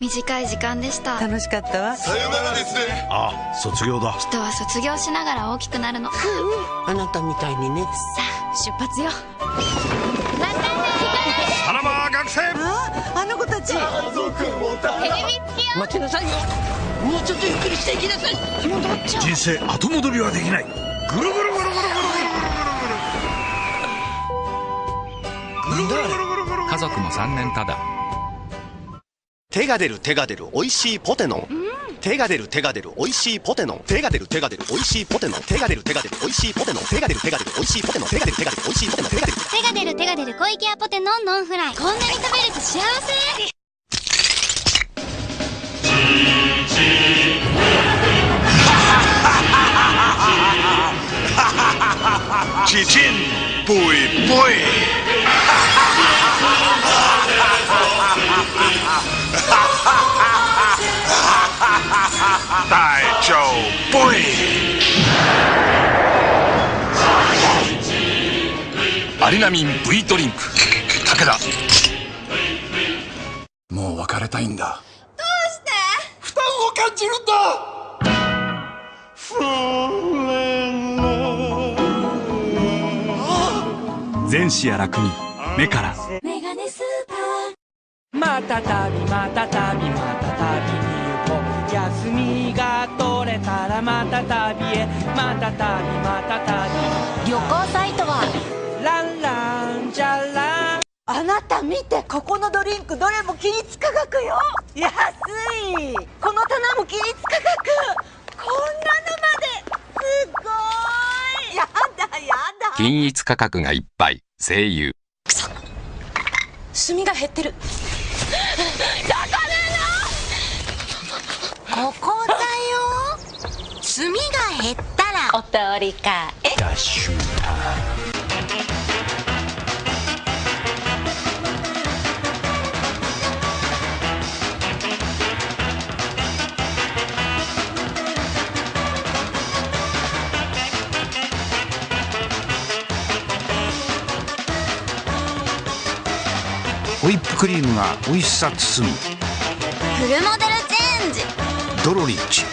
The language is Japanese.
短い時間でした。楽しかったわ。さよならですね。ああ、卒業だ。人は卒業しながら大きくなるの。あなたみたいにね。さあ出発よ。またね。さらば学生。あの子たち。テレビつきよ。待ちなさいよ。もうちょっとゆっくりしていきなさい。戻っちゃう。人生後戻りはできない。ぐるぐるぐるぐるぐるぐる家族も3年ただ。手が出る手が出る美味しいポテノン、手が出る手が出る美味しいポテノン、手が出る手が出る美味しいポテノン、手が出る手が出る美味しいポテノン、手が出る手が出る美味しいポテノン、手が出る手が出る美味しいポテノン、手が出る手が出る手が出る小池屋ポテノンノンフライ。こんなに食べれて幸せ。チチンブイブイ。大丈夫。アリナミン V ドリンク武田。もう別れたいんだ。どうして？負担を感じるんだ。全視や楽に目から。メガネスーパー。また旅また旅また旅に行こう。休みが取れたらまた旅へ。また旅また旅。旅行サイトはランランじゃらん。あなた見て、ここのドリンクどれも均一価格よ。安い。この棚も均一価格。こんなのまですごい。やだやだ。均一価格がいっぱい。声優。炭が減ってる。ここだよ。炭が減ったらお通りか。ダッシュタホイップクリームが美味しさ包むフルモデルチェンジ。ドロリッチ。